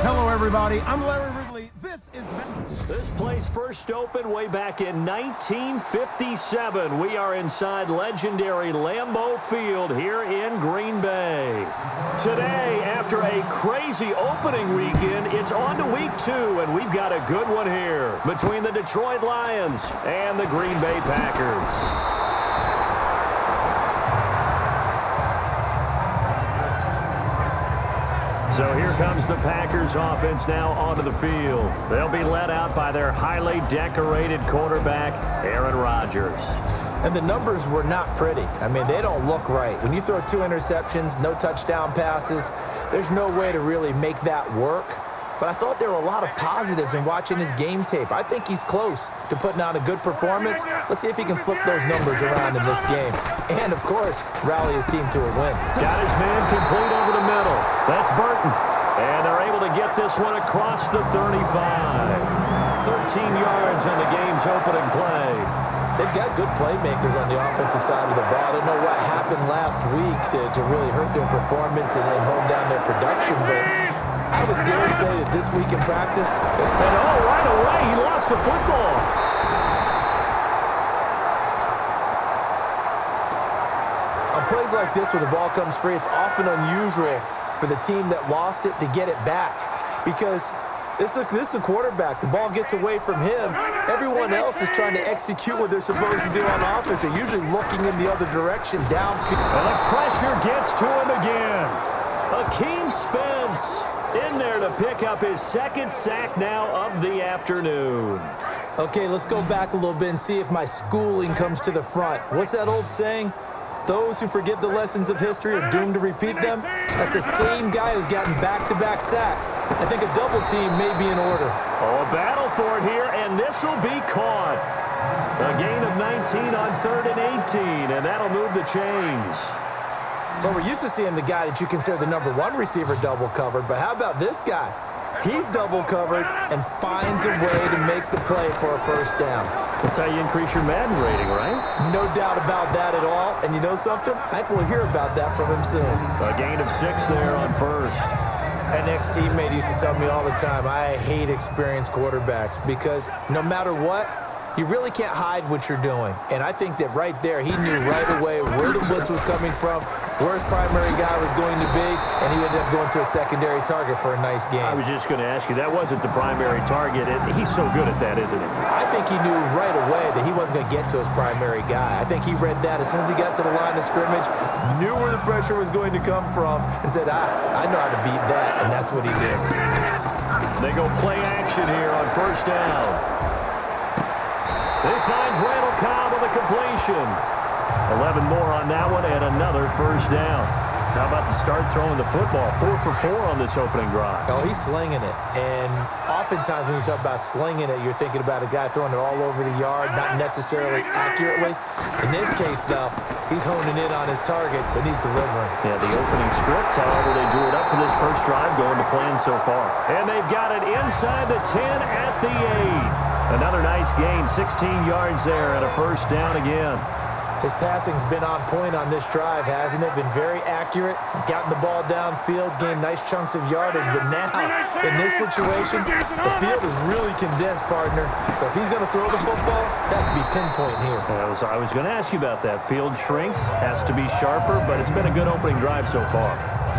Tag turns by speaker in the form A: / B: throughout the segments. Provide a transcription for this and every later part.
A: Hello, everybody. I'm Larry Ridley.
B: This place first opened way back in 1957. We are inside legendary Lambeau Field here in Green Bay. Today, after a crazy opening weekend, it's on to week 2, and we've got a good one here between the Detroit Lions and the Green Bay Packers. So here comes the Packers offense now onto the field. They'll be led out by their highly decorated quarterback, Aaron Rodgers.
C: And the numbers were not pretty. I mean, they don't look right. When you throw 2 interceptions, no touchdown passes, there's no way to really make that work. But I thought there were a lot of positives in watching his game tape. I think he's close to putting out a good performance. Let's see if he can flip those numbers around in this game. And, of course, rally his team to a win.
B: Got his man complete over the middle. That's Burton. And they're able to get this one across the 35. 13 yards on the game's opening play.
C: They've got good playmakers on the offensive side of the ball. I don't know what happened last week to really hurt their performance and hold down their production, but I would dare say that this week in practice,
B: and right away, he lost the football.
C: On plays like this where the ball comes free, it's often unusual for the team that lost it to get it back, because this is the quarterback. The ball gets away from him. Everyone else is trying to execute what they're supposed to do on offense. They're usually looking in the other direction, downfield.
B: And the pressure gets to him again. Akeem Spence in there to pick up his second sack now of the afternoon.
C: Okay, let's go back a little bit and see if my schooling comes to the front. What's that old saying? Those who forget the lessons of history are doomed to repeat them. That's the same guy who's gotten back-to-back sacks. I think a double team may be in order.
B: Oh, a battle for it here, and this will be caught. A gain of 19 on 3rd and 18, and that'll move the chains.
C: Well, we're used to seeing the guy that you consider the #1 receiver double covered, but how about this guy? He's double covered and finds a way to make the play for a first down.
B: That's how you increase your Madden rating, right?
C: No doubt about that at all. And you know something? I think we'll hear about that from him soon.
B: A gain of 6 there on first.
C: An ex-teammate used to tell me all the time, I hate experienced quarterbacks because no matter what, you really can't hide what you're doing. And I think that right there, he knew right away where the blitz was coming from, where his primary guy was going to be, and he ended up going to a secondary target for a nice game.
B: I was just going to ask you, that wasn't the primary target. He's so good at that, isn't he?
C: I think he knew right away that he wasn't going to get to his primary guy. I think he read that as soon as he got to the line of scrimmage, knew where the pressure was going to come from, and said, I know how to beat that, and that's what he did.
B: They go play action here on first down. He finds Randall Cobb with a completion. 11 more on that one and another first down. How about the start throwing the football? 4 for 4 on this opening drive.
C: Oh, he's slinging it. And oftentimes when you talk about slinging it, you're thinking about a guy throwing it all over the yard, not necessarily accurately. In this case, though, he's honing in on his targets, and he's delivering.
B: Yeah, the opening script, however, they drew it up for this first drive going to plan so far. And they've got it inside the 10 at the 8. Another nice gain, 16 yards there and a first down again.
C: His passing's been on point on this drive, hasn't it? Been very accurate, gotten the ball downfield, gained nice chunks of yardage. But now, in this situation, the field is really condensed, partner. So if he's going to throw the football, that could be pinpoint here.
B: I was going to ask you about that. Field shrinks, has to be sharper, but it's been a good opening drive so far.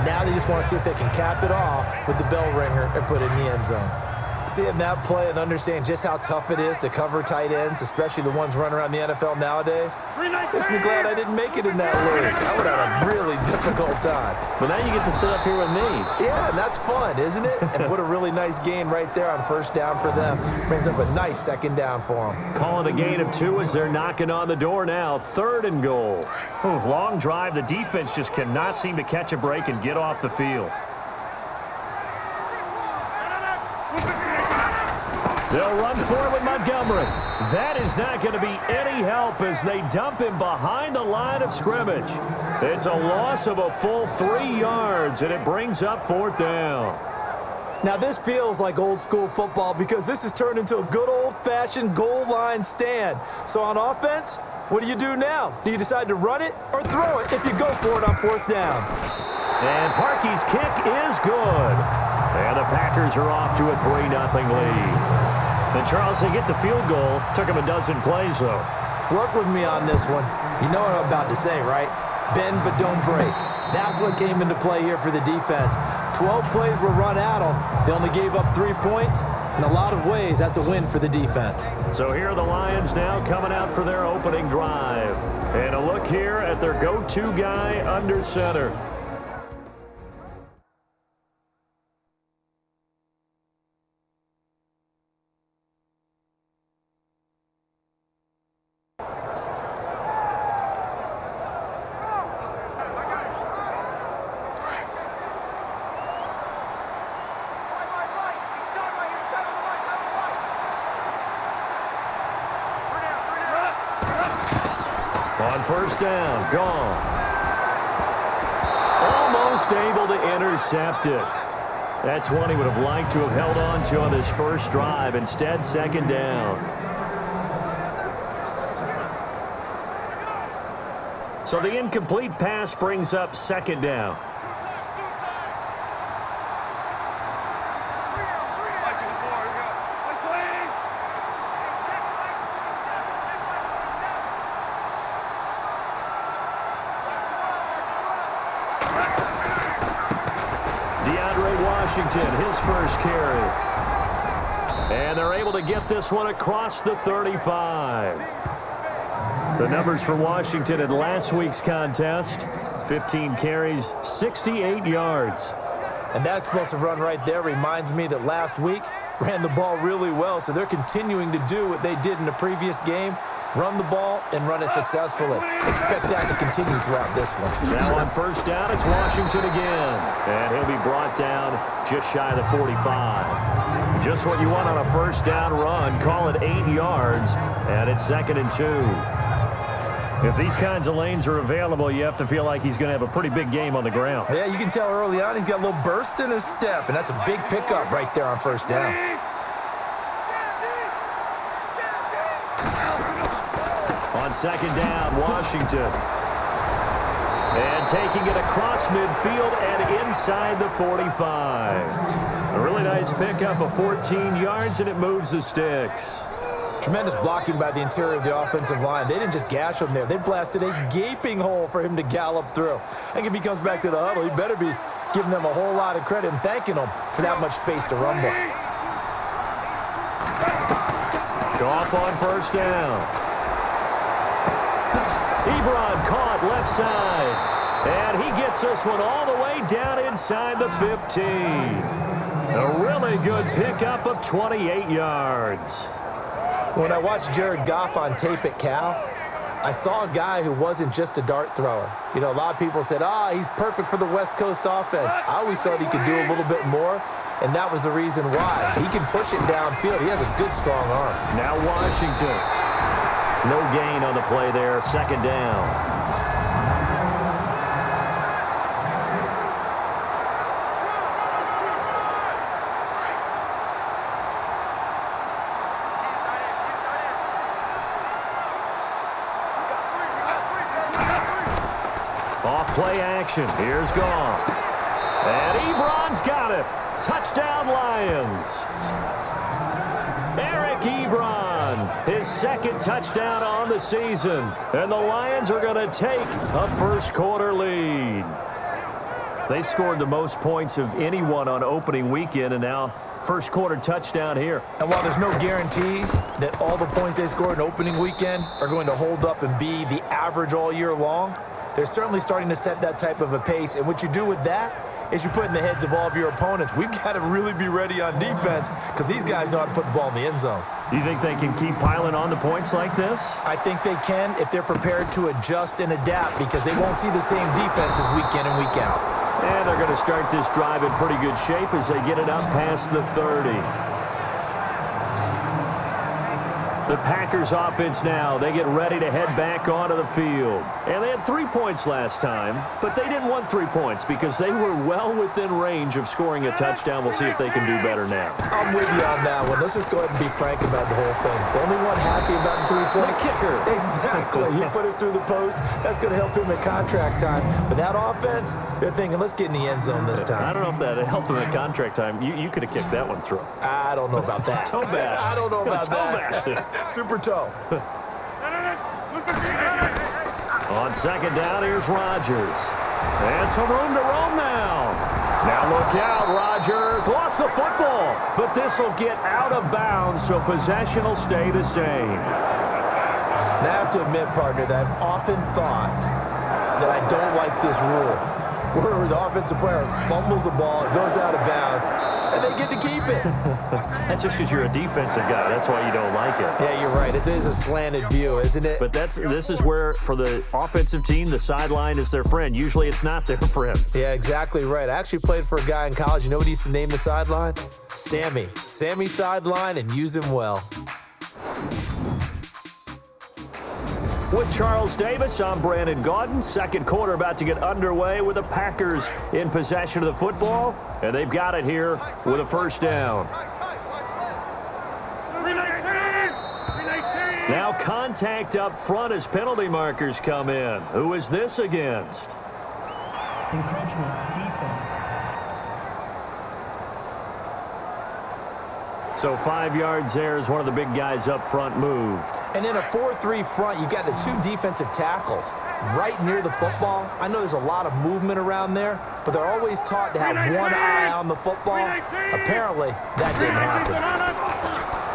C: Now they just want to see if they can cap it off with the bell ringer and put it in the end zone. Seeing that play and understand just how tough it is to cover tight ends, especially the ones running around the NFL nowadays, makes me glad I didn't make it in that league. I would have had a really difficult time.
B: But now you get to sit up here with me.
C: Yeah, and that's fun, isn't it? And what a really nice gain right there on first down for them. Brings up a nice second down for them.
B: Calling a gain of 2 as they're knocking on the door now. 3rd and goal. Long drive. The defense just cannot seem to catch a break and get off the field. They'll run forward with Montgomery. That is not going to be any help as they dump him behind the line of scrimmage. It's a loss of a full 3 yards, and it brings up 4th down.
C: Now, this feels like old school football because this has turned into a good old-fashioned goal line stand. So on offense, what do you do now? Do you decide to run it or throw it if you go for it on 4th down?
B: And Parkey's kick is good. And the Packers are off to a 3-0 lead. And Charles, they get the field goal. Took them a dozen plays, though.
C: Work with me on this one. You know what I'm about to say, right? Bend but don't break. That's what came into play here for the defense. 12 plays were run at them. They only gave up 3 points. In a lot of ways, that's a win for the defense.
B: So here are the Lions now coming out for their opening drive. And a look here at their go-to guy under center. On first down, Goff. Almost able to intercept it. That's one he would have liked to have held on to on this first drive. Instead, second down. So the incomplete pass brings up second down. Washington, his first carry. And they're able to get this one across the 35. The numbers for Washington in last week's contest, 15 carries, 68 yards.
C: And that explosive run right there reminds me that last week ran the ball really well, so they're continuing to do what they did in the previous game. Run the ball and run it successfully. Expect that to continue throughout this one.
B: Now on first down, it's Washington again. And he'll be brought down just shy of the 45. Just what you want on a first down run. Call it 8 yards. And it's 2nd and 2. If these kinds of lanes are available, you have to feel like he's going to have a pretty big game on the ground.
C: Yeah, you can tell early on he's got a little burst in his step. And that's a big pickup right there on first down.
B: On second down, Washington. And taking it across midfield and inside the 45. A really nice pickup of 14 yards, and it moves the sticks.
C: Tremendous blocking by the interior of the offensive line. They didn't just gash him there. They blasted a gaping hole for him to gallop through. I think if he comes back to the huddle, he better be giving them a whole lot of credit and thanking them for that much space to rumble.
B: Goff on first down. Ebron caught left side. And he gets this one all the way down inside the 15. A really good pickup of 28 yards.
C: When I watched Jared Goff on tape at Cal, I saw a guy who wasn't just a dart thrower. You know, a lot of people said, he's perfect for the West Coast offense. I always thought he could do a little bit more, and that was the reason why. He can push it downfield. He has a good, strong arm.
B: Now Washington. No gain on the play there. Second down. Off play action. Here's Goff. And Ebron's got it. Touchdown Lions. Eric Ebron, his second touchdown on the season. And the Lions are going to take a first quarter lead. They scored the most points of anyone on opening weekend, and now first quarter touchdown here.
C: And while there's no guarantee that all the points they scored in opening weekend are going to hold up and be the average all year long, they're certainly starting to set that type of a pace. And what you do with that is you put in the heads of all of your opponents, we've got to really be ready on defense because these guys know how to put the ball in the end zone.
B: Do you think they can keep piling on the points like this?
C: I think they can if they're prepared to adjust and adapt, because they won't see the same defenses week in and week out.
B: And they're going to start this drive in pretty good shape as they get it up past the 30. The Packers offense now, they get ready to head back onto the field. And they had 3 points last time, but they didn't want 3 points because they were well within range of scoring a touchdown. We'll see if they can do better now.
C: I'm with you on that one. Let's just go ahead and be frank about the whole thing. The only one happy about the three-point
B: kicker.
C: Exactly. He put it through the post. That's going to help him at contract time. But that offense, they're thinking, let's get in the end zone this time.
B: I don't know if that helped him at contract time. You could have kicked that one through.
C: I don't know about that.
B: Toe bash.
C: I don't know about
B: Toe
C: that.
B: bash.
C: Super toe.
B: On second down, here's Rodgers. And some room to roam now. Now look out, Rodgers lost the football. But this will get out of bounds, so possession will stay the same.
C: Now, I have to admit, partner, that I've often thought that I don't like this rule, where the offensive player fumbles the ball, it goes out of bounds, and they get to keep it.
B: That's just because you're a defensive guy. That's why you don't like it.
C: Yeah, you're right. It is a slanted view, isn't it?
B: But this is where, for the offensive team, the sideline is their friend. Usually it's not their friend.
C: Yeah, exactly right. I actually played for a guy in college. You know what he used to name the sideline? Sammy. Sammy sideline, and use him well.
B: With Charles Davis, I'm Brandon Gaudin. Second quarter about to get underway with the Packers in possession of the football. And they've got it here with a first down. Now contact up front as penalty markers come in. Who is this against?
D: Encroachment, defense.
B: So 5 yards there as one of the big guys up front moved.
C: And in a 4-3 front, you got the two defensive tackles right near the football. I know there's a lot of movement around there, but they're always taught to have one eye on the football. Apparently, that didn't happen.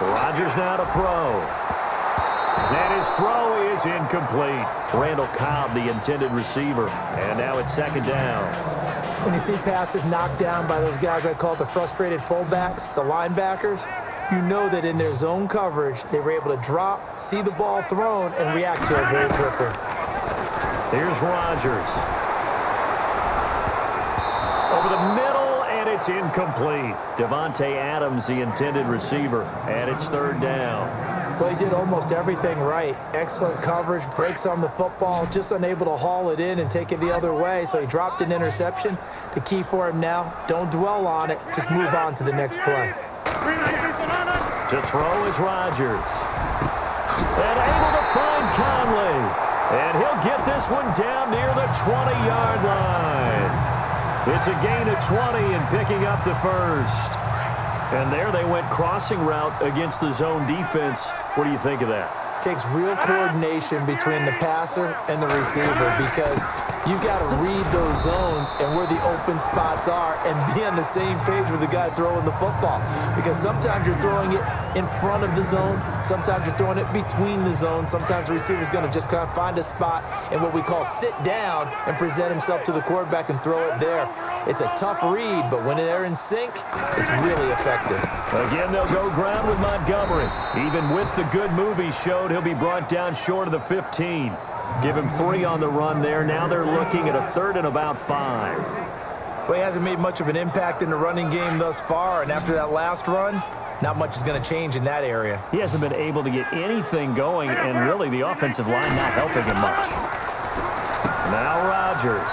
B: Rodgers now to throw. And his throw is incomplete. Randall Cobb, the intended receiver. And now it's second down.
C: When you see passes knocked down by those guys I call the frustrated fullbacks, the linebackers, you know that in their zone coverage, they were able to drop, see the ball thrown, and react to it very quickly.
B: Here's Rodgers. Over the middle, and it's incomplete. Devontae Adams, the intended receiver, and it's third down.
C: Well, he did almost everything right. Excellent coverage, breaks on the football, just unable to haul it in and take it the other way, so he dropped an interception. The key for him now, don't dwell on it, just move on to the next play.
B: To throw is Rodgers. And able to find Conley. And he'll get this one down near the 20-yard line. It's a gain of 20 and picking up the first. And there they went crossing route against the zone defense. What do you think of that?
C: Takes real coordination between the passer and the receiver because you've got to read those zones and where the open spots are and be on the same page with the guy throwing the football. Because sometimes you're throwing it in front of the zone. Sometimes you're throwing it between the zones. Sometimes the receiver's going to just kind of find a spot and what we call sit down and present himself to the quarterback and throw it there. It's a tough read, but when they're in sync, it's really effective.
B: Again, they'll go ground with Montgomery. Even with the good move he showed, he'll be brought down short of the 15. Give him 3 on the run there. Now they're looking at a third and about 5.
C: Well, he hasn't made much of an impact in the running game thus far, and after that last run, not much is going to change in that area.
B: He hasn't been able to get anything going, and really the offensive line not helping him much. Now Rodgers.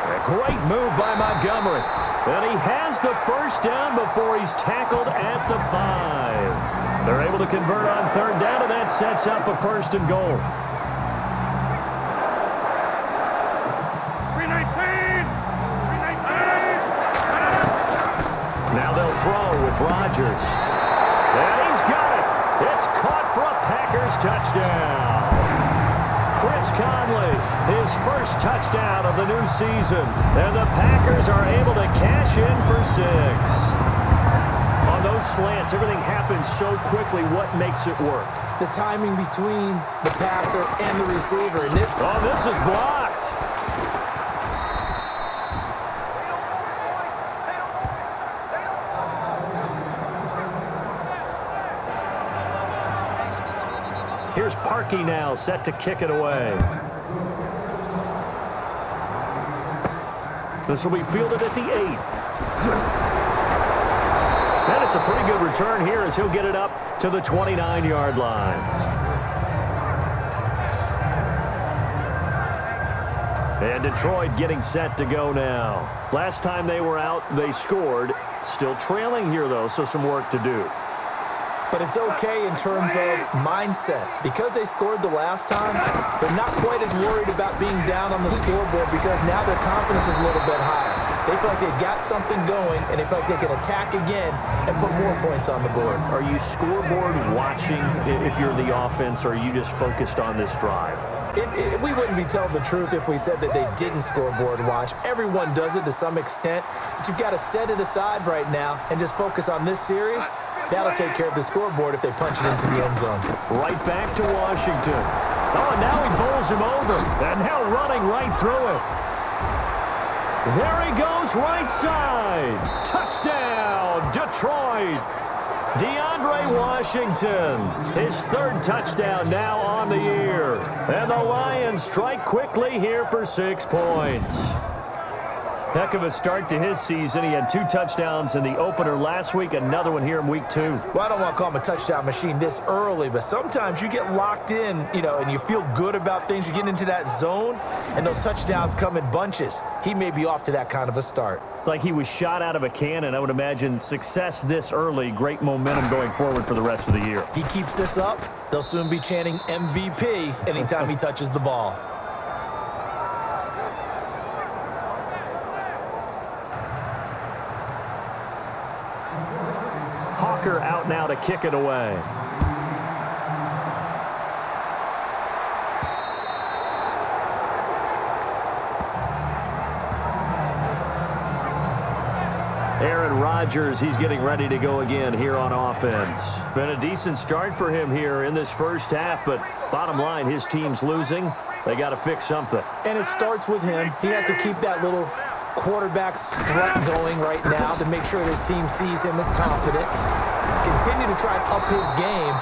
B: A great move by Montgomery. And he has the first down before he's tackled at the 5. They're able to convert on third down, and that sets up a first and goal.
A: 319!
B: Now they'll throw with Rodgers. And he's got it. It's caught for a Packers touchdown. Chris Conley, his first touchdown of the new season. And the Packers are able to cash in for 6. On those slants, everything happens so quickly. What makes it work?
C: The timing between the passer and the receiver.
B: Oh, this is blocked. Here's Parkey now, set to kick it away. This will be fielded at the 8. And it's a pretty good return here as he'll get it up to the 29-yard line. And Detroit getting set to go now. Last time they were out, they scored. Still trailing here, though, so some work to do.
C: But it's okay in terms of mindset. Because they scored the last time, they're not quite as worried about being down on the scoreboard because now their confidence is a little bit higher. They feel like they've got something going, and they feel like they can attack again and put more points on the board.
B: Are you scoreboard watching if you're the offense, or are you just focused on this drive?
C: We wouldn't be telling the truth if we said that they didn't scoreboard watch. Everyone does it to some extent, but you've got to set it aside right now and just focus on this series. That'll take care of the scoreboard if they punch it into the end zone.
B: Right back to Washington. Oh, and now he bowls him over. And now running right through it. There he goes, right side. Touchdown, Detroit. DeAndre Washington, his third touchdown now on the year. And the Lions strike quickly here for 6 points. Heck of a start to his season. He had 2 touchdowns in the opener last week, another one here in week 2.
C: Well, I don't want to call him a touchdown machine this early, but sometimes you get locked in, and you feel good about things. You get into that zone, and those touchdowns come in bunches. He may be off to that kind of a start.
B: It's like he was shot out of a cannon. I would imagine success this early, great momentum going forward for the rest of the year.
C: He keeps this up, they'll soon be chanting MVP anytime he touches the ball.
B: Hawker out now to kick it away. Aaron Rodgers, he's getting ready to go again here on offense. Been a decent start for him here in this first half, but bottom line, his team's losing. They got to fix something.
C: And it starts with him. He has to keep that little quarterback strut going right now to make sure his team sees him as confident. Continue to try and up his game,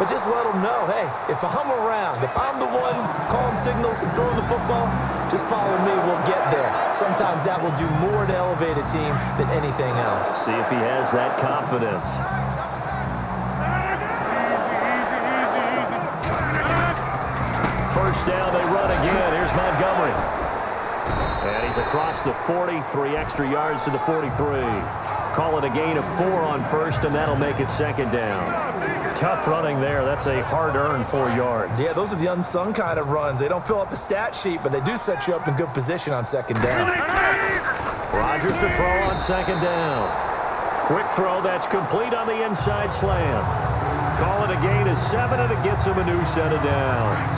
C: but just let him know, hey, if I'm around, if I'm the one calling signals and throwing the football, just follow me, we'll get there. Sometimes that will do more to elevate a team than anything else.
B: See if he has that confidence. First down, they run again. Here's Montgomery. And he's across the 40, 3 extra yards to the 43. Call it a gain of 4 on first, and that'll make it second down. Tough running there. That's a hard-earned 4 yards.
C: Yeah, those are the unsung kind of runs. They don't fill up the stat sheet, but they do set you up in good position on second down.
B: Rodgers to throw on second down. Quick throw, that's complete on the inside slam. Call it a gain of 7, and it gets him a new set of downs.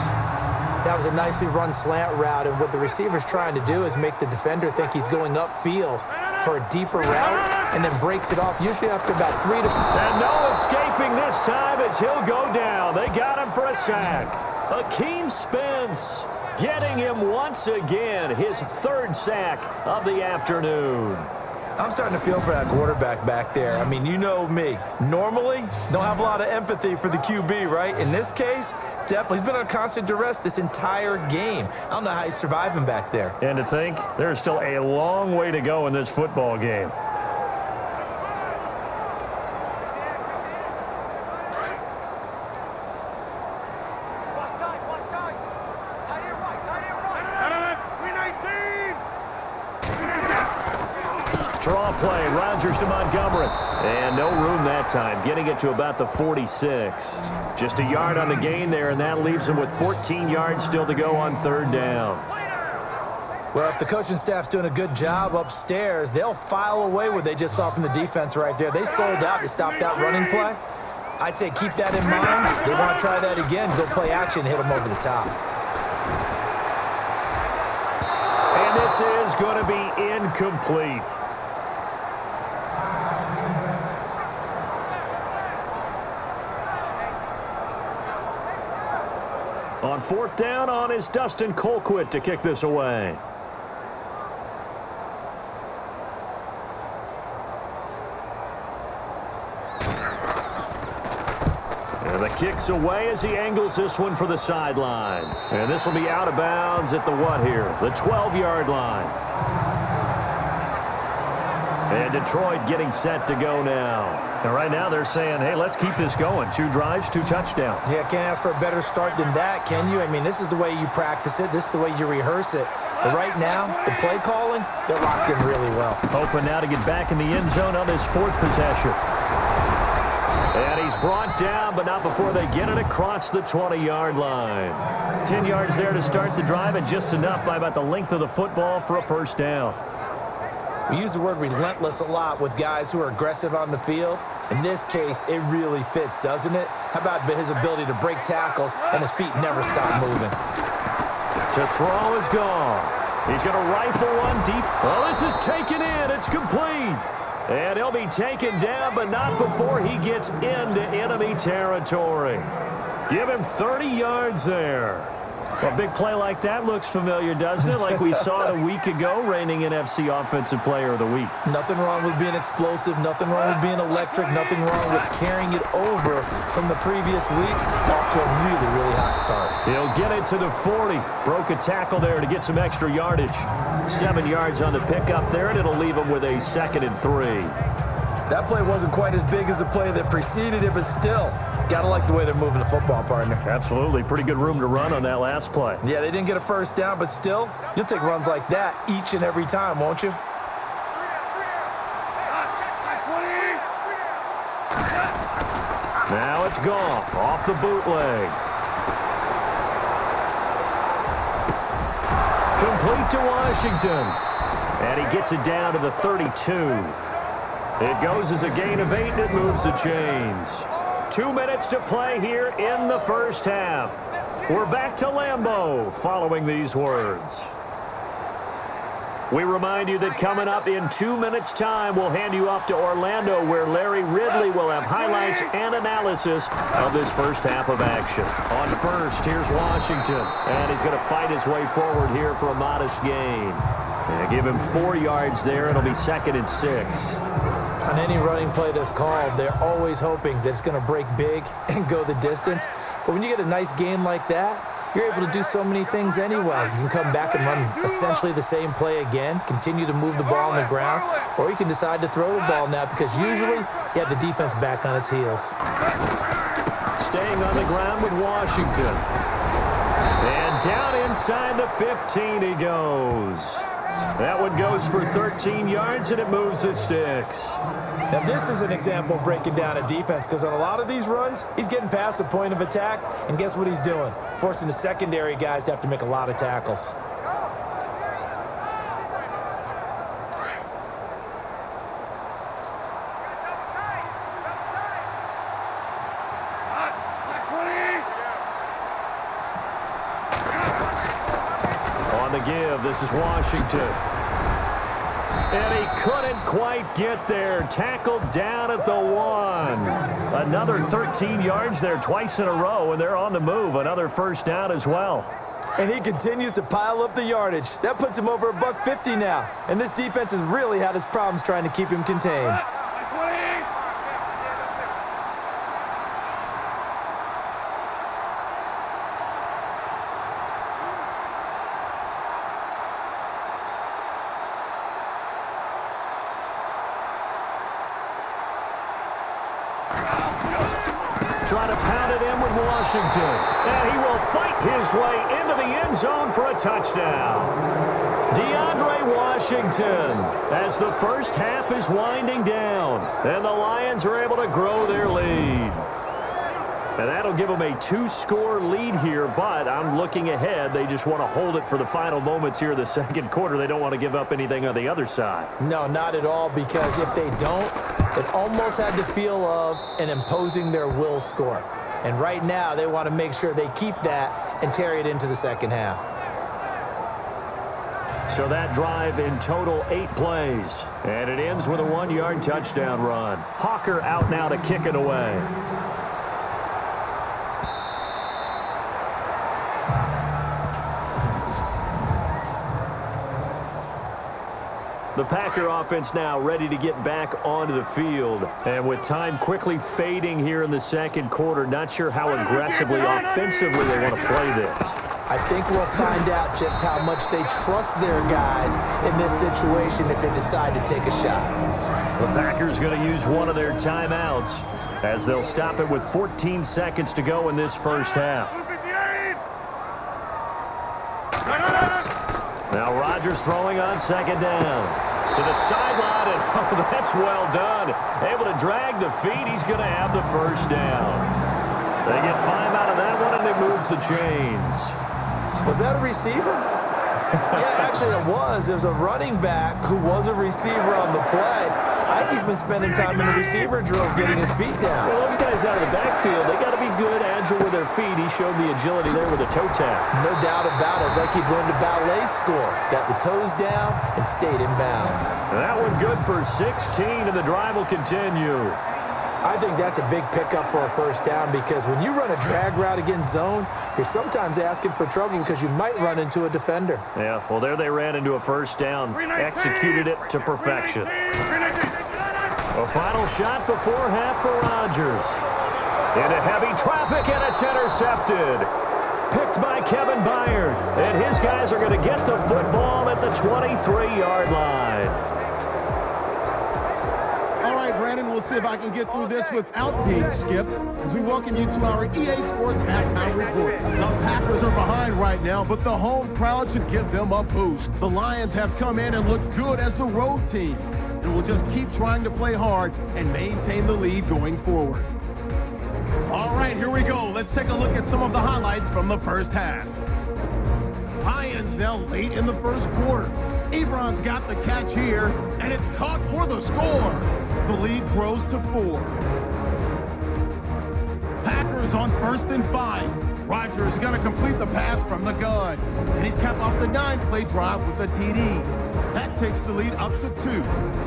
C: That was a nicely run slant route, and what the receiver's trying to do is make the defender think he's going upfield for a deeper route, and then breaks it off, usually after about 3 to...
B: And no escaping this time as he'll go down. They got him for a sack. Akeem Spence getting him once again, his 3rd sack of the afternoon.
C: I'm starting to feel for that quarterback back there. I mean, you know me. Normally, don't have a lot of empathy for the QB, right? In this case, definitely. He's been on constant duress this entire game. I don't know how he's surviving back there.
B: And to think, there's still a long way to go in this football game. Draw play, Rodgers to Montgomery. And no room that time, getting it to about the 46. Just a yard on the gain there, and that leaves him with 14 yards still to go on 3rd down.
C: Well, if the coaching staff's doing a good job upstairs, they'll file away what they just saw from the defense right there. They sold out to stop that running play. I'd say keep that in mind. They want to try that again, go play action, hit them over the top.
B: And this is going to be incomplete. On 4th down on is Dustin Colquitt to kick this away. And the kick's away as he angles this one for the sideline. And this will be out of bounds at the what here? The 12-yard line. And Detroit getting set to go now. And right now they're saying, hey, let's keep this going. 2 drives, 2 touchdowns.
C: Yeah, can't ask for a better start than that, can you? I mean, this is the way you practice it. This is the way you rehearse it. But right now, the play calling, they're locked in really well.
B: Hoping now to get back in the end zone on this 4th possession. And he's brought down, but not before they get it across the 20-yard line. 10 yards there to start the drive, and just enough by about the length of the football for a first down.
C: We use the word relentless a lot with guys who are aggressive on the field. In this case, it really fits, doesn't it? How about his ability to break tackles and his feet never stop moving?
B: To throw is gone. He's going to rifle one deep. Oh, this is taken in. It's complete. And he'll be taken down, but not before he gets into enemy territory. Give him 30 yards there. A big play like that looks familiar, doesn't it? Like we saw a week ago, reigning NFC Offensive Player of the Week.
C: Nothing wrong with being explosive. Nothing wrong with being electric. Nothing wrong with carrying it over from the previous week off to a really, really hot start.
B: He'll get it to the 40. Broke a tackle there to get some extra yardage. 7 yards on the pickup there, and it'll leave him with a 2nd and 3.
C: That play wasn't quite as big as the play that preceded it, but still, gotta like the way they're moving the football, partner.
B: Absolutely. Pretty good room to run on that last play.
C: Yeah, they didn't get a first down, but still, you'll take runs like that each and every time, won't you?
B: Now it's Goff off the bootleg. Complete to Washington. And he gets it down to the 32. It goes as a gain of 8, and it moves the chains. 2 minutes to play here in the first half. We're back to Lambeau following these words. We remind you that coming up in 2 minutes' time, we'll hand you off to Orlando, where Larry Ridley will have highlights and analysis of this first half of action. On first, here's Washington, and he's going to fight his way forward here for a modest gain. And give him 4 yards there. It'll be 2nd and 6.
C: On any running play that's called, they're always hoping that it's going to break big and go the distance. But when you get a nice game like that, you're able to do so many things anyway. You can come back and run essentially the same play again, continue to move the ball on the ground, or you can decide to throw the ball now because usually you have the defense back on its heels.
B: Staying on the ground with Washington. And down inside the 15 he goes. That one goes for 13 yards, and it moves the sticks.
C: Now, this is an example of breaking down a defense because on a lot of these runs, he's getting past the point of attack, and guess what he's doing? Forcing the secondary guys to have to make a lot of tackles.
B: On the give, this is Washington. And he couldn't quite get there. Tackled down at the 1. Another 13 yards there twice in a row, and they're on the move. Another first down as well.
C: And he continues to pile up the yardage. That puts him over $150 now. And this defense has really had its problems trying to keep him contained.
B: Trying to pound it in with Washington. And he will fight his way into the end zone for a touchdown. DeAndre Washington, as the first half is winding down. And the Lions are able to grow their lead. And that'll give them a 2-score lead here, but I'm looking ahead. They just want to hold it for the final moments here in the second quarter. They don't want to give up anything on the other side.
C: No, not at all, because if they don't, it almost had the feel of an imposing their will score. And right now, they want to make sure they keep that and carry it into the second half.
B: So that drive in total 8 plays. And it ends with a 1-yard touchdown run. Hawker out now to kick it away. The Packer offense now ready to get back onto the field. And with time quickly fading here in the second quarter, not sure how aggressively, offensively they want to play this.
C: I think we'll find out just how much they trust their guys in this situation if they decide to take a shot.
B: The Packers going to use one of their timeouts as they'll stop it with 14 seconds to go in this first half. Now Rodgers throwing on second down. To the sideline, and oh, that's well done. Able to drag the feet. He's going to have the first down. They get 5 out of that one, and it moves the chains.
C: Was that a receiver? Yeah, actually it was. It was a running back who was a receiver on the play. I think he's been spending time in the receiver drills getting his feet down.
B: Well, those guys out of the backfield, they got to be good, agile with their feet. He showed the agility there with a toe tap.
C: No doubt about it. It's like he went to ballet school. Got the toes down and stayed in bounds.
B: And that one good for 16, and the drive will continue.
C: I think that's a big pickup for a first down because when you run a drag route against zone, you're sometimes asking for trouble because you might run into a defender.
B: Yeah, well, there they ran into a first down, executed it to perfection. A final shot before half for Rodgers. Into heavy traffic, and it's intercepted. Picked by Kevin Byard, and his guys are going to get the football at the 23-yard line.
A: All right, Brandon, we'll see if I can get through this without being skipped as we welcome you to our EA Sports Halftime Report. The Packers are behind right now, but the home crowd should give them a boost. The Lions have come in and looked good as the road team, and will just keep trying to play hard and maintain the lead going forward. All right, here we go. Let's take a look at some of the highlights from the first half. Lions now late in the first quarter. Ebron's got the catch here, and it's caught for the score. The lead grows to 4. Packers on 1st and 5. Rodgers is going to complete the pass from the gun, and he capped off the 9-play drive with a TD. That takes the lead up to 2.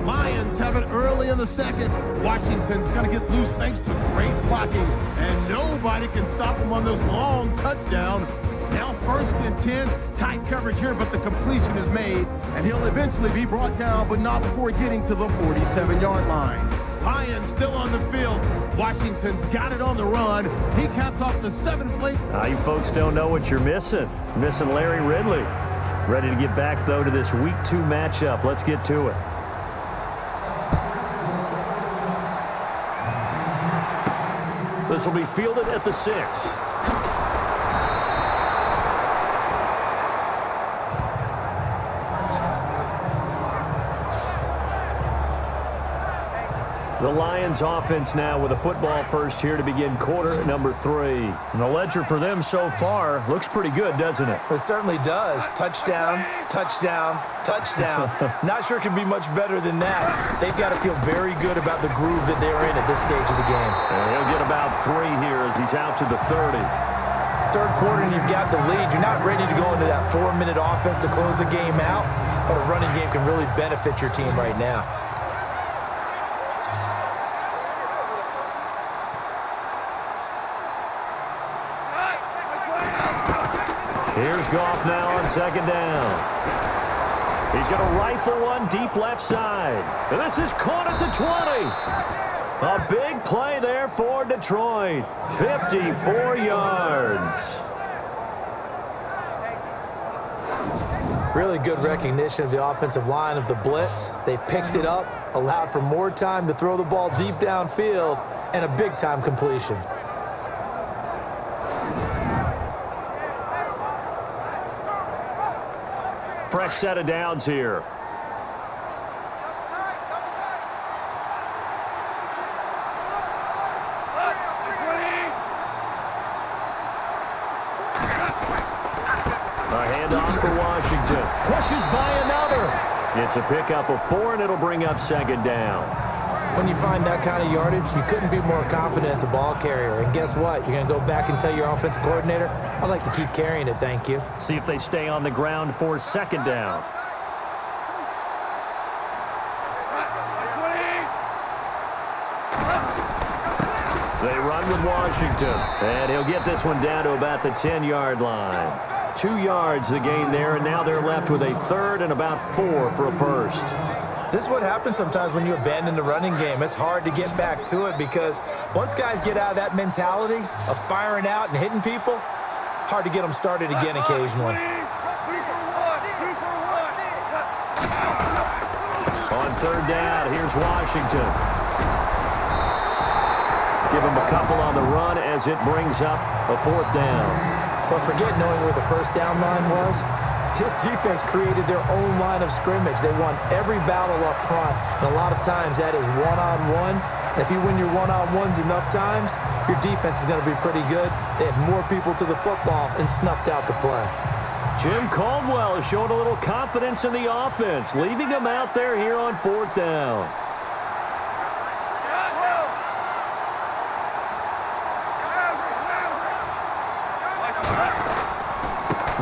A: Lions have it early in the second. Washington's going to get loose thanks to great blocking, and nobody can stop him on this long touchdown. Now 1st and 10, tight coverage here, but the completion is made, and he'll eventually be brought down, but not before getting to the 47-yard line. Lions still on the field. Washington's got it on the run. He caps off the 7-play.
B: You folks don't know what you're missing. Missing Larry Ridley. Ready to get back, though, to this Week 2 matchup. Let's get to it. This will be fielded at the 6. The Lions offense now with a football first here to begin quarter number 3. And the ledger for them so far looks pretty good, doesn't it?
C: It certainly does. Touchdown, touchdown, touchdown. Not sure it can be much better than that. They've got to feel very good about the groove that they're in at this stage of the game.
B: And he'll get about 3 here as he's out to the 30.
C: Third quarter and you've got the lead. You're not ready to go into that 4-minute offense to close the game out, but a running game can really benefit your team right now.
B: Here's Goff now on second down. He's going to rifle one deep left side. And this is caught at the 20. A big play there for Detroit. 54 yards.
C: Really good recognition of the offensive line of the blitz. They picked it up, allowed for more time to throw the ball deep downfield, and a big-time completion.
B: Fresh set of downs here. A handoff for Washington. Pushes by another. It's a pickup of 4, and it'll bring up second down.
C: When you find that kind of yardage, you couldn't be more confident as a ball carrier. And guess what? You're going to go back and tell your offensive coordinator, I'd like to keep carrying it, thank you.
B: See if they stay on the ground for second down. They run with Washington, and he'll get this one down to about the 10-yard line. 2 yards the gain there, and now they're left with a 3rd and about 4 for a first.
C: This is what happens sometimes when you abandon the running game. It's hard to get back to it because once guys get out of that mentality of firing out and hitting people, hard to get them started again occasionally.
B: On third down, here's Washington. Give him a couple on the run as it brings up a fourth down.
C: But forget knowing where the first down line was. This defense created their own line of scrimmage. They won every battle up front, and a lot of times that is one-on-one. And if you win your one-on-ones enough times, your defense is going to be pretty good. They had more people to the football and snuffed out the play.
B: Jim Caldwell is showing a little confidence in the offense, leaving him out there here on fourth down.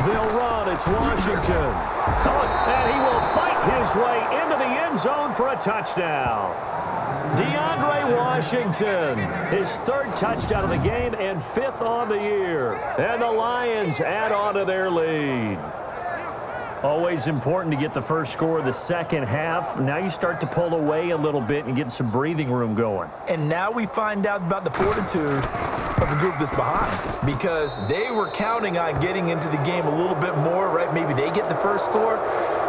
B: They'll run. It's Washington. And he will fight his way into the end zone for a touchdown. DeAndre Washington, his third touchdown of the game and fifth on the year. And the Lions add on to their lead. Always important to get the first score of the second half. Now you start to pull away a little bit and get some breathing room going.
C: And now we find out about the fortitude of the group that's behind, because they were counting on getting into the game a little bit more, right? Maybe they get the first score.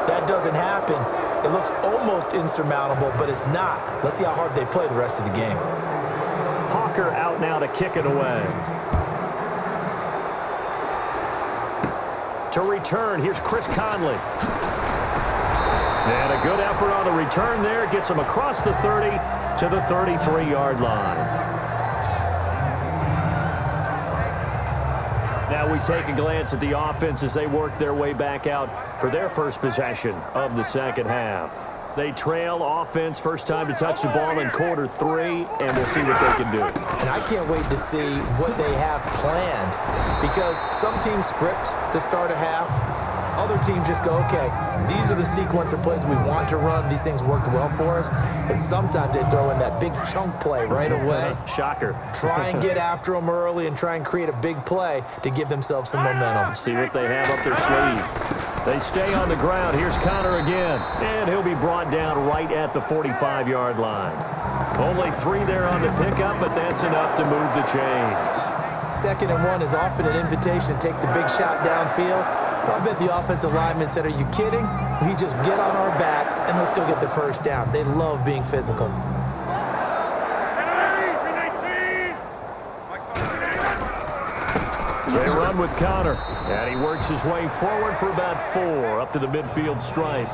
C: That doesn't happen. It looks almost insurmountable, but it's not. Let's see how hard they play the rest of the game.
B: Hawker out now to kick it away. To return, here's Chris Conley. And a good effort on the return there. Gets him across the 30 to the 33-yard line. Now we take a glance at the offense as they work their way back out for their first possession of the second half. They trail offense, first time to touch the ball in quarter three, and we'll see what they can do.
C: And I can't wait to see what they have planned, because some teams script to start a half. Other teams just go, okay, these are the sequence of plays we want to run. These things worked well for us. And sometimes they throw in that big chunk play right away.
B: Shocker.
C: Try and get after them early and try and create a big play to give themselves some momentum.
B: See what they have up their sleeve. They stay on the ground. Here's Connor again. And he'll be brought down right at the 45-yard line. Only 3 there on the pickup, but that's enough to move the chains.
C: 2nd and 1 is often an invitation to take the big shot downfield. Well, I bet the offensive lineman said, are you kidding? We just get on our backs and let's go get the first down. They love being physical.
B: They run with Connor, and he works his way forward for about 4 up to the midfield stripe.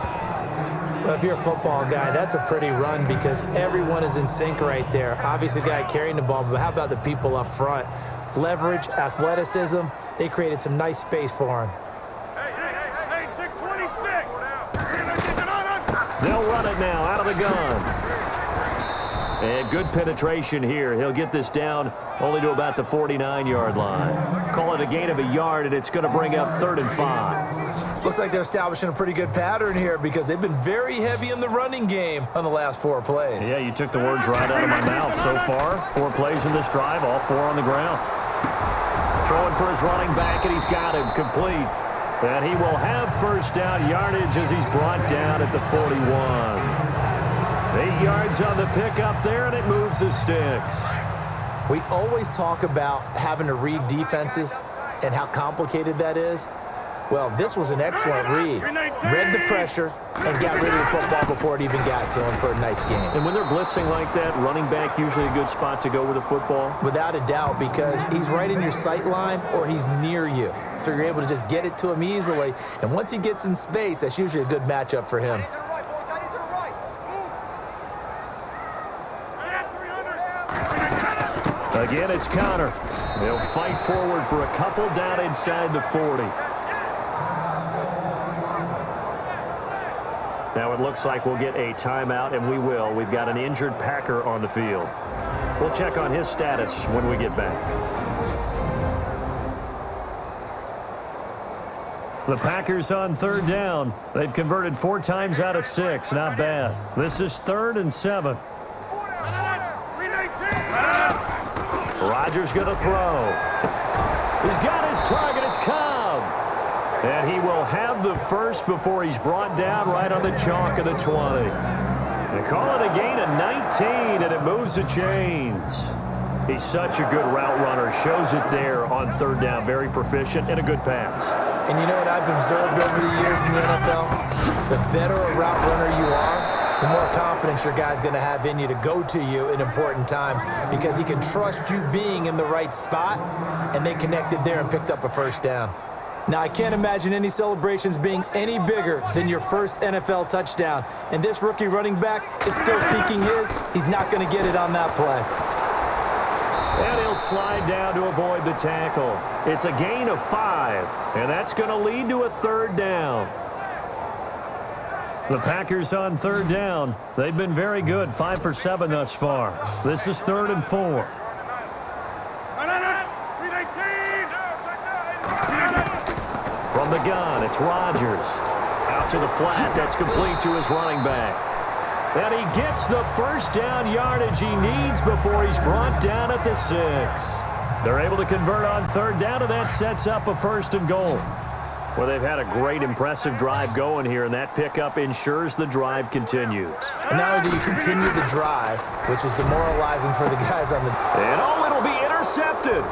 C: Well, if you're a football guy, that's a pretty run because everyone is in sync right there. Obviously, the guy carrying the ball, but how about the people up front? Leverage, athleticism, they created some nice space for him.
B: They'll run it now out of the gun. And good penetration here. He'll get this down only to about the 49-yard line. Call it a gain of a yard, and it's going to bring up 3rd and 5.
C: Looks like they're establishing a pretty good pattern here because they've been very heavy in the running game on the last 4 plays.
B: Yeah, you took the words right out of my mouth. So far, 4 plays in this drive, all 4 on the ground. Throwing for his running back, and he's got him complete. And he will have first down yardage as he's brought down at the 41. 8 yards on the pickup there, and it moves the sticks.
C: We always talk about having to read defenses and how complicated that is. Well, this was an excellent read. Read the pressure and got rid of the football before it even got to him for a nice game.
B: And when they're blitzing like that, running back usually a good spot to go with the football?
C: Without a doubt, because he's right in your sight line or he's near you. So you're able to just get it to him easily. And once he gets in space, that's usually a good matchup for him.
B: Again, it's Connor. They'll fight forward for a couple down inside the 40. Now it looks like we'll get a timeout, and we will. We've got an injured Packer on the field. We'll check on his status when we get back. The Packers on 3rd down. They've converted 4 times out of 6. Not bad. This is 3rd and 7. Rodgers going to throw. He's got his target. It's Cobb. And he will have the first before he's brought down right on the chalk of the 20. They call it a gain of 19, and it moves the chains. He's such a good route runner. Shows it there on third down. Very proficient and a good pass.
C: And you know what I've observed over the years in the NFL? The better a route runner you are, the more confidence your guy's going to have in you to go to you in important times because he can trust you being in the right spot, and they connected there and picked up a first down. Now, I can't imagine any celebrations being any bigger than your first NFL touchdown. And this rookie running back is still seeking his. He's not going to get it on that play.
B: And he'll slide down to avoid the tackle. It's a gain of 5, and that's going to lead to a third down. The Packers on third down. They've been very good, 5 for 7 thus far. This is 3rd and 4. From the gun, it's Rodgers. Out to the flat, that's complete to his running back. And he gets the first down yardage he needs before he's brought down at the 6. They're able to convert on third down, and that sets up a 1st and goal. Well, they've had a great, impressive drive going here, and that pickup ensures the drive continues.
C: And not only do you continue the drive, which is demoralizing for the guys on the...
B: And it'll be intercepted.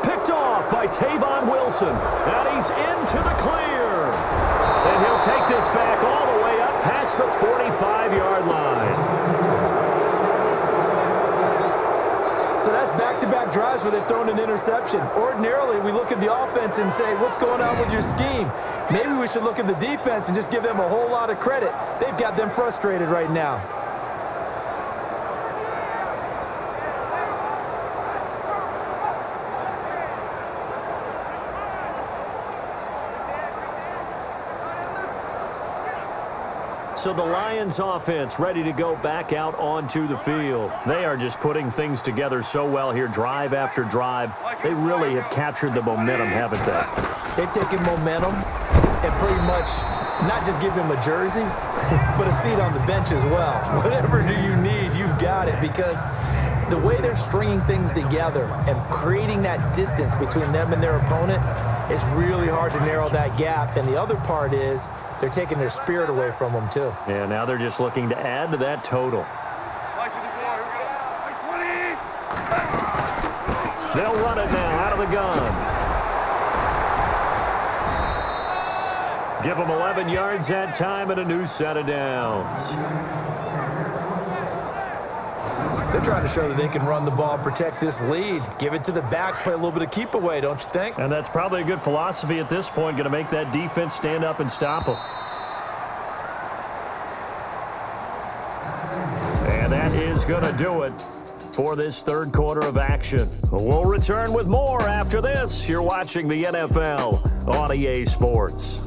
B: Picked off by Tavon Wilson. And he's into the clear. And he'll take this back all the way up past the 45-yard line.
C: So that's back-to-back drives where they've thrown an interception. Ordinarily, we look at the offense and say, what's going on with your scheme? Maybe we should look at the defense and just give them a whole lot of credit. They've got them frustrated right now.
B: So the Lions offense ready to go back out onto the field. They are just putting things together so well here, drive after drive. They really have captured the momentum, haven't they?
C: They've taken momentum and pretty much not just give him a jersey, but a seat on the bench as well. Whatever do you need, you've got it, because the way they're stringing things together and creating that distance between them and their opponent is really hard to narrow that gap. And the other part is they're taking their spirit away from them, too.
B: Yeah, now they're just looking to add to that total. They'll run it now out of the gun. Give them 11 yards that time and a new set of downs.
C: They're trying to show that they can run the ball, protect this lead, give it to the backs, play a little bit of keep away, don't you think?
B: And that's probably a good philosophy at this point, going to make that defense stand up and stop them. And that is going to do it for this third quarter of action. We'll return with more after this. You're watching the NFL on EA Sports.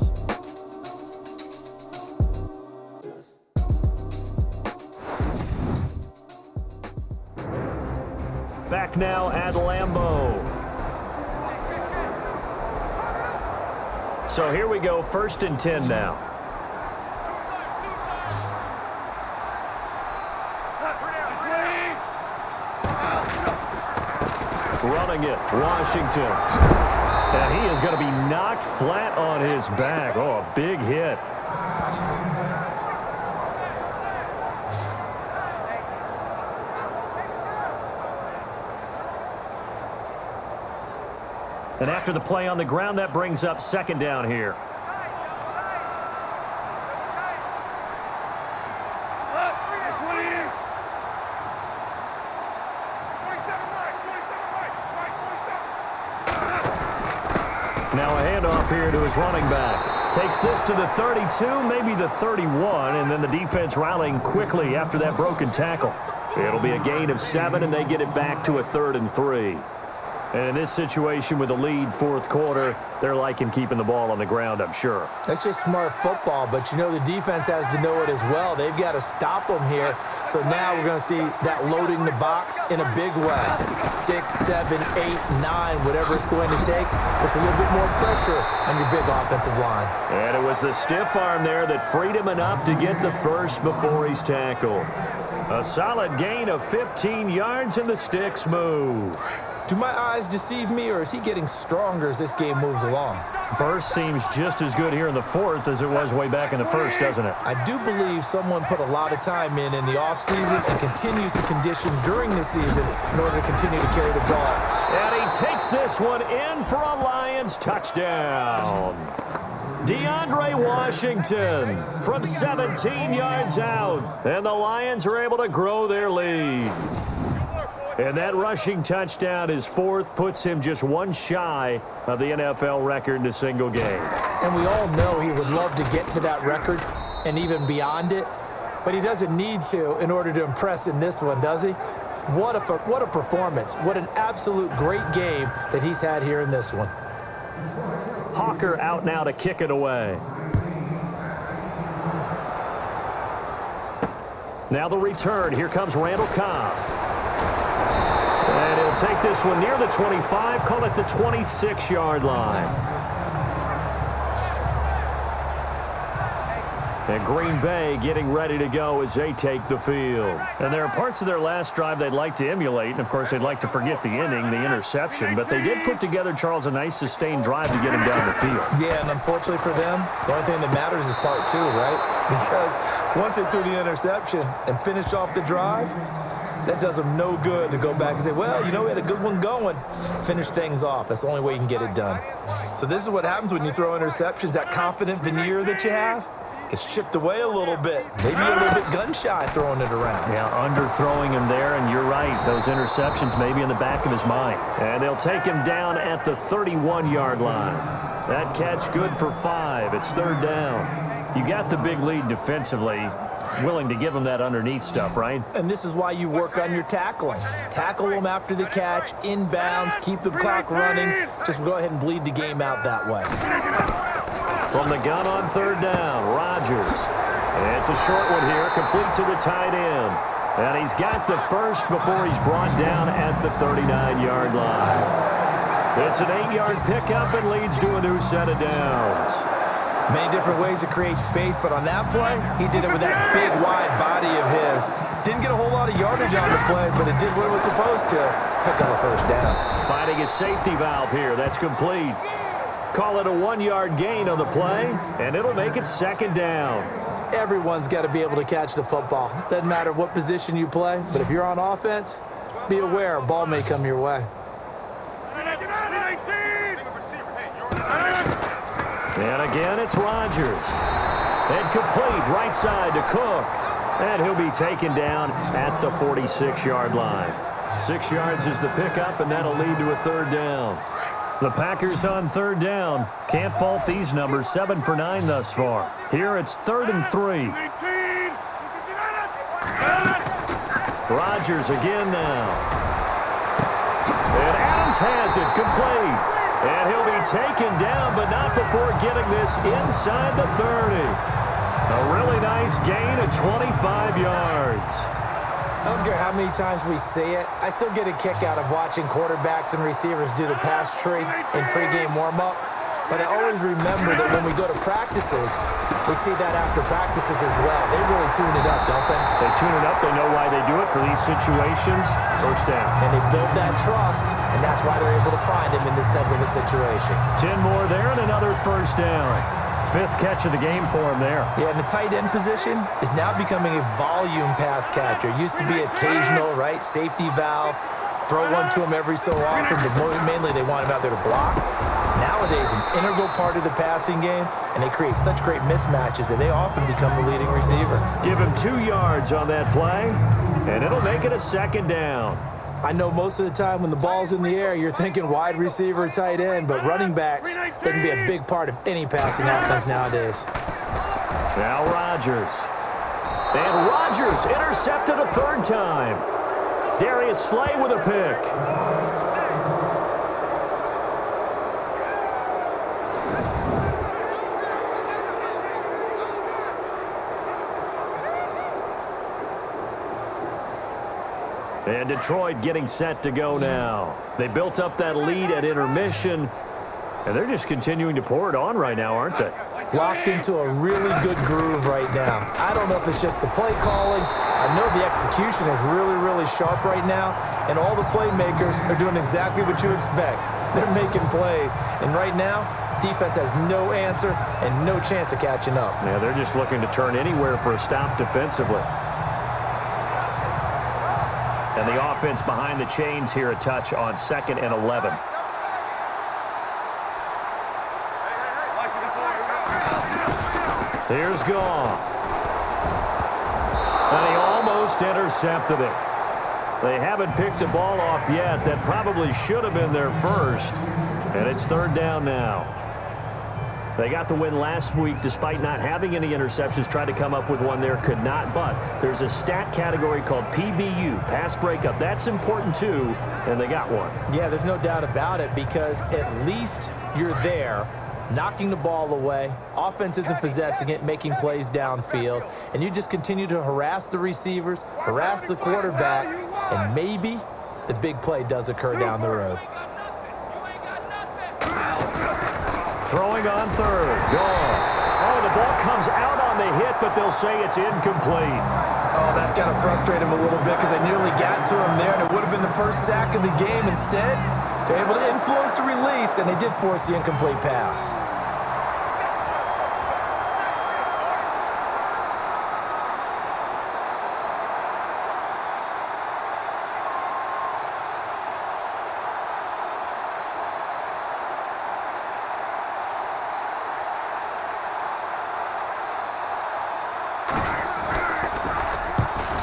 B: Back now at Lambeau. So here we go, 1st and 10 now. Running it, Washington. And he is going to be knocked flat on his back. Oh, a big hit. And after the play on the ground, that brings up 2nd down here. Now a handoff here to his running back. Takes this to the 32, maybe the 31, and then the defense rallying quickly after that broken tackle. It'll be a gain of 7, and they get it back to a 3rd and 3. And in this situation with the lead 4th quarter, they're liking keeping the ball on the ground, I'm sure.
C: That's just smart football, but you know the defense has to know it as well. They've got to stop them here. So now we're going to see that loading the box in a big way. 6, 7, 8, 9, whatever it's going to take, puts a little bit more pressure on your big offensive line.
B: And it was the stiff arm there that freed him enough to get the first before he's tackled. A solid gain of 15 yards, and the sticks move.
C: Do my eyes deceive me, or is he getting stronger as this game moves along?
B: Burst seems just as good here in the fourth as it was way back in the first, doesn't it?
C: I do believe someone put a lot of time in the offseason and continues to condition during the season in order to continue to carry the ball.
B: And he takes this one in for a Lions touchdown. DeAndre Washington from 17 yards out. And the Lions are able to grow their lead. And that rushing touchdown, his fourth, puts him just one shy of the NFL record in a single game.
C: And we all know he would love to get to that record and even beyond it, but he doesn't need to in order to impress in this one, does he? What a performance. What an absolute great game that he's had here in this one.
B: Hawker out now to kick it away. Now the return. Here comes Randall Cobb. And he'll take this one near the 25, call it the 26-yard line. And Green Bay getting ready to go as they take the field. And there are parts of their last drive they'd like to emulate. And, of course, they'd like to forget the inning, the interception. But they did put together, Charles, a nice sustained drive to get him down the field.
C: Yeah, and unfortunately for them, the only thing that matters is part two, right? Because once they threw the interception and finished off the drive, that does them no good to go back and say, well, you know, we had a good one going. Finish things off. That's the only way you can get it done. So this is what happens when you throw interceptions. That confident veneer that you have gets chipped away a little bit. Maybe a little bit gun-shy throwing it around.
B: Yeah, underthrowing him there, and you're right. Those interceptions may be in the back of his mind. And they'll take him down at the 31-yard line. That catch good for 5. It's third down. You got the big lead defensively. Willing to give them that underneath stuff, right?
C: And this is why you work on your tackling. Tackle them after the catch, inbounds, keep the clock running. Just go ahead and bleed the game out that way.
B: From the gun on third down, Rodgers. And it's a short one here, complete to the tight end. And he's got the first before he's brought down at the 39-yard line. It's an 8-yard pickup and leads to a new set of downs.
C: Many different ways to create space, but on that play, he did it with that big, wide body of his. Didn't get a whole lot of yardage on the play, but it did what it was supposed to. Pick up a first down.
B: Finding a safety valve here. That's complete. Call it a 1-yard gain on the play, and it'll make it second down.
C: Everyone's got to be able to catch the football. Doesn't matter what position you play, but if you're on offense, be aware a ball may come your way.
B: And again, it's Rodgers. And complete right side to Cook. And he'll be taken down at the 46-yard line. 6 yards is the pickup, and that'll lead to a third down. The Packers on third down. Can't fault these numbers. 7 for 9 thus far. Here it's 3rd and 3. Rodgers again now. And Adams has it complete. And he'll be taken down, but not before getting this inside the 30. A really nice gain of 25 yards.
C: I don't care how many times we see it. I still get a kick out of watching quarterbacks and receivers do the pass tree in pregame warm-up. But I always remember that when we go to practices, we see that after practices as well. They really tune it up, don't they?
B: They tune it up. They know why they do it for these situations. First down.
C: And they build that trust, and that's why they're able to find him in this type of a situation.
B: 10 more there and another first down. 5th catch of the game for him there.
C: Yeah, and the tight end position is now becoming a volume pass catcher. Used to be occasional, right? Safety valve. Throw one to him every so often, but mainly they want him out there to block. Nowadays, an integral part of the passing game, and they create such great mismatches that they often become the leading receiver.
B: Give him 2 yards on that play, and it'll make it a second down.
C: I know most of the time when the ball's in the air, you're thinking wide receiver, tight end, but running backs, they can be a big part of any passing offense nowadays.
B: Now Rodgers. And Rodgers intercepted a 3rd time. Darius Slay with a pick. And Detroit getting set to go now. They built up that lead at intermission, and they're just continuing to pour it on right now, aren't they?
C: Locked into a really good groove right now. I don't know if it's just the play calling I know the execution is really, really sharp right now, and all the playmakers are doing exactly what you expect. They're making plays, and right now, defense has no answer and no chance of catching up.
B: Yeah, they're just looking to turn anywhere for a stop defensively. And the offense behind the chains here, a touch on 2nd and 11. Here's Goff. And he almost intercepted it. They haven't picked the ball off yet. That probably should have been their first. And it's 3rd down now. They got the win last week despite not having any interceptions. Tried to come up with one there, could not. But there's a stat category called PBU, pass breakup. That's important too, and they got one.
C: Yeah, there's no doubt about it, because at least you're there, knocking the ball away. Offense isn't possessing it, making plays downfield. And you just continue to harass the receivers, harass the quarterback, and maybe the big play does occur down the road.
B: Throwing on 3rd. Goff. Oh, the ball comes out on the hit, but they'll say it's incomplete.
C: Oh, that's got to frustrate him a little bit, because they nearly got to him there, and it would have been the first sack of the game. Instead, they're able to influence the release, and they did force the incomplete pass.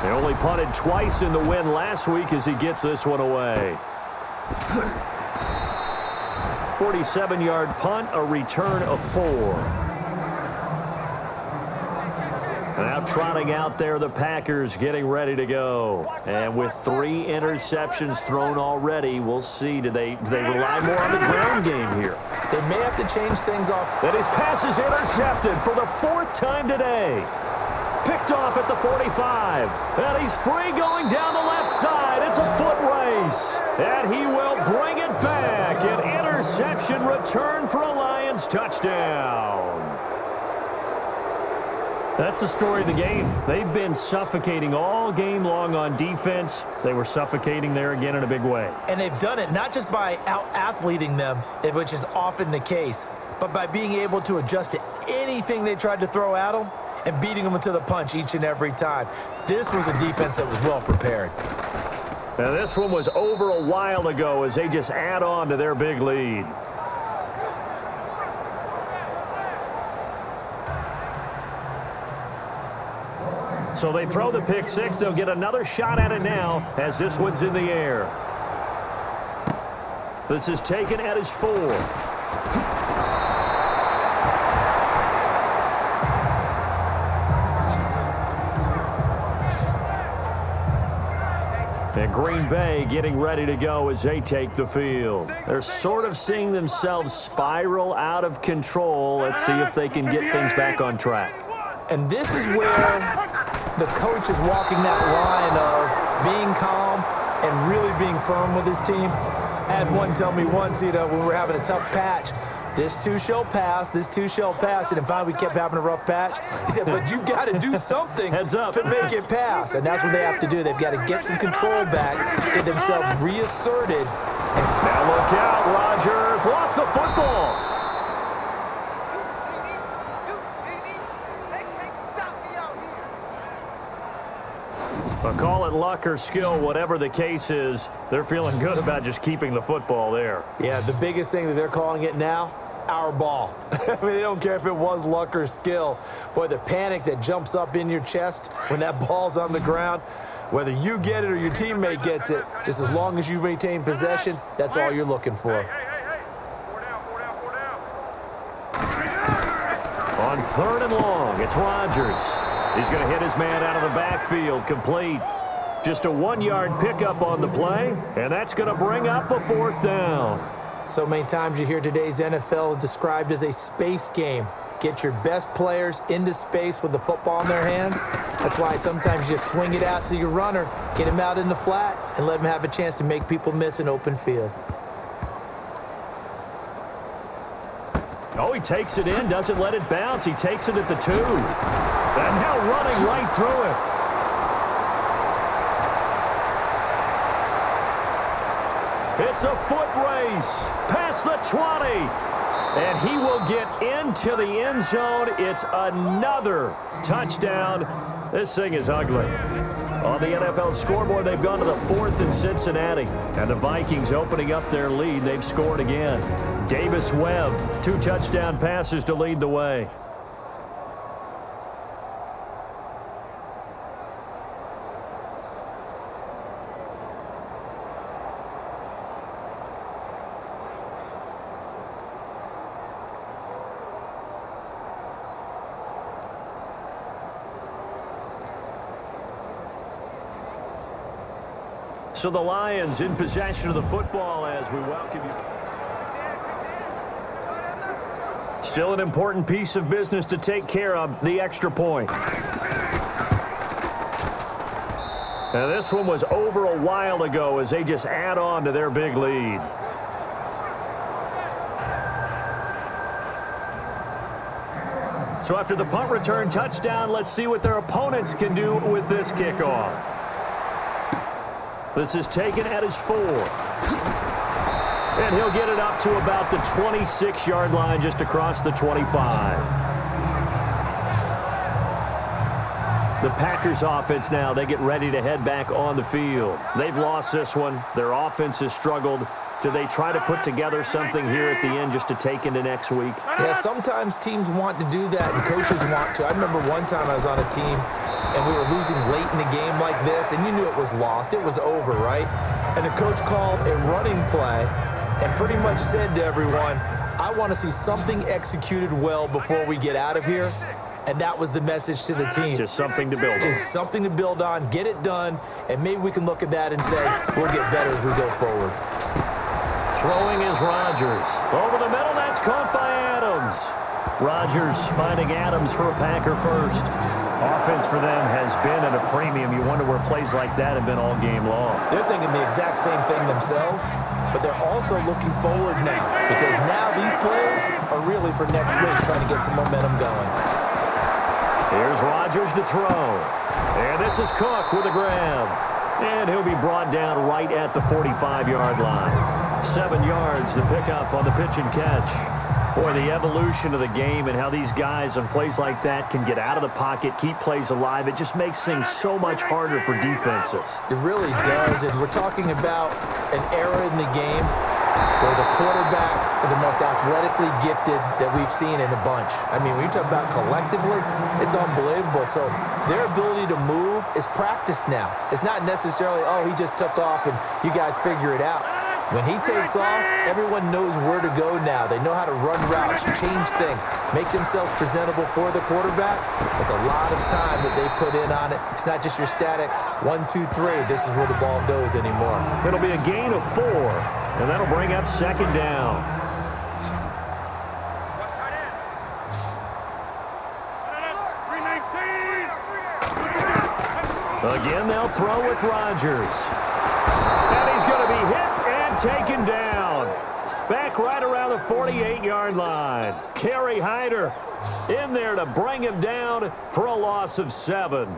B: They only punted twice in the win last week as he gets this one away. 47-yard punt, a return of 4. Now trotting out there, the Packers getting ready to go. And with 3 interceptions thrown already, we'll see. Do they rely more on the ground game here?
C: They may have to change things off.
B: And his pass is intercepted for the 4th time today. Picked off at the 45. And he's free going down the left side. It's a foot race. And he will bring it back. An interception return for a Lions touchdown. That's the story of the game. They've been suffocating all game long on defense. They were suffocating there again in a big way.
C: And they've done it not just by out-athleting them, which is often the case, but by being able to adjust to anything they tried to throw at them and beating them to the punch each and every time. This was a defense that was well prepared.
B: Now this one was over a while ago as they just add on to their big lead. So they throw the pick 6. They'll get another shot at it now as this one's in the air. This is taken at his 4. And Green Bay getting ready to go as they take the field. They're sort of seeing themselves spiral out of control. Let's see if they can get things back on track.
C: And this is where the coach is walking that line of being calm and really being firm with his team. I had one tell me once, when we were having a tough patch, this too shall pass, this too shall pass. And finally we kept having a rough patch. He said, but you got to do something to make it pass. And that's what they have to do. They've got to get some control back, get themselves reasserted.
B: Now look out, Rodgers lost the football. But call it luck or skill, whatever the case is, they're feeling good about just keeping the football there.
C: Yeah, the biggest thing that they're calling it now, our ball. I mean, they don't care if it was luck or skill. Boy, the panic that jumps up in your chest when that ball's on the ground, whether you get it or your teammate gets it, just as long as you maintain possession, that's all you're looking for.
B: On 3rd and long, it's Rodgers. He's going to hit his man out of the backfield, complete. Just a 1-yard pickup on the play, and that's going to bring up a 4th down.
C: So many times you hear today's NFL described as a space game. Get your best players into space with the football in their hands. That's why sometimes you swing it out to your runner, get him out in the flat, and let him have a chance to make people miss an open field.
B: Oh, he takes it in, doesn't let it bounce. He takes it at the 2. And now running right through it. It's a foot race past the 20. And he will get into the end zone. It's another touchdown. This thing is ugly. On the NFL scoreboard, they've gone to the 4th in Cincinnati. And the Vikings opening up their lead. They've scored again. Davis Webb, 2 touchdown passes to lead the way. So the Lions in possession of the football as we welcome you. Still an important piece of business to take care of, the extra point. Now this one was over a while ago as they just add on to their big lead. So after the punt return touchdown, let's see what their opponents can do with this kickoff. This is taken at his 4. And he'll get it up to about the 26-yard line just across the 25. The Packers offense now, they get ready to head back on the field. They've lost this one. Their offense has struggled. Do they try to put together something here at the end just to take into next week?
C: Yeah, sometimes teams want to do that and coaches want to. I remember one time I was on a team and we were losing late in the game like this, and you knew it was lost. It was over, right? And the coach called a running play and pretty much said to everyone, I want to see something executed well before we get out of here. And that was the message to the team.
B: Just something to build on.
C: Just something to build on, get it done, and maybe we can look at that and say, we'll get better as we go forward.
B: Throwing is Rodgers. Over the middle, that's caught by Adams. Rodgers finding Adams for a Packer first. Offense for them has been at a premium. You wonder where plays like that have been all game long.
C: They're thinking the exact same thing themselves, but they're also looking forward now because now these plays are really for next week, trying to get some momentum going.
B: Here's Rodgers to throw. And this is Cook with a grab. And he'll be brought down right at the 45-yard line. 7 yards, the pickup on the pitch and catch. Boy, the evolution of the game and how these guys on plays like that can get out of the pocket, keep plays alive, it just makes things so much harder for defenses.
C: It really does, and we're talking about an era in the game where the quarterbacks are the most athletically gifted that we've seen in a bunch. I mean, when you talk about collectively, it's unbelievable. So their ability to move is practiced now. It's not necessarily, oh, he just took off and you guys figure it out. When he takes off, everyone knows where to go now. They know how to run routes, change things, make themselves presentable for the quarterback. It's a lot of time that they put in on it. It's not just your static 1, 2, 3. This is where the ball goes anymore.
B: It'll be a gain of 4, and that'll bring up 2nd down. Again, they'll throw with Rodgers. And he's going to be hit and taken down. Back right around the 48-yard line. Kerry Hyder in there to bring him down for a loss of 7.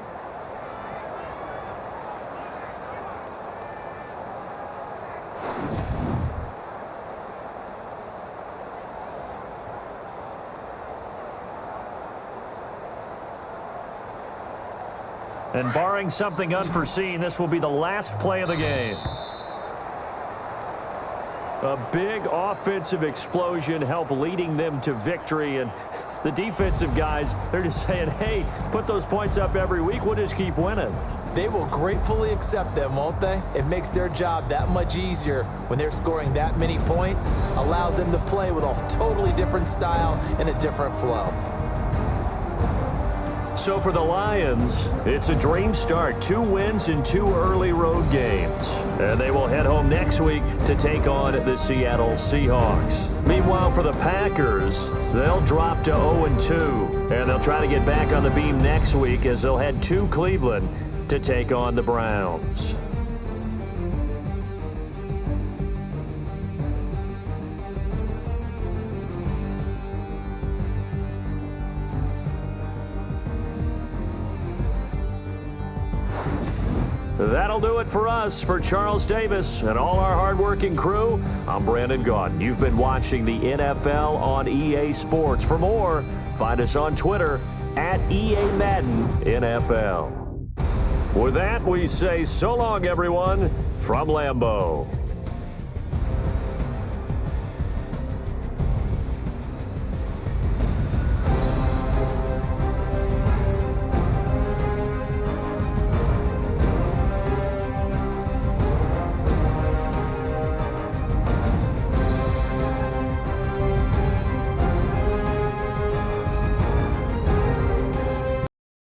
B: And barring something unforeseen, this will be the last play of the game. A big offensive explosion helped leading them to victory. And the defensive guys, they're just saying, hey, put those points up every week. We'll just keep winning.
C: They will gratefully accept them, won't they? It makes their job that much easier when they're scoring that many points. Allows them to play with a totally different style and a different flow.
B: So for the Lions, it's a dream start. 2 wins in 2 early road games. And they will head home next week to take on the Seattle Seahawks. Meanwhile, for the Packers, they'll drop to 0-2. And they'll try to get back on the beam next week as they'll head to Cleveland to take on the Browns. That'll That'll do it for us. For Charles Davis and all our hardworking crew, I'm Brandon Gaudin. You've been watching the NFL on EA Sports. For more, find us on Twitter at EA Madden NFL. With that, we say so long, everyone, from Lambeau.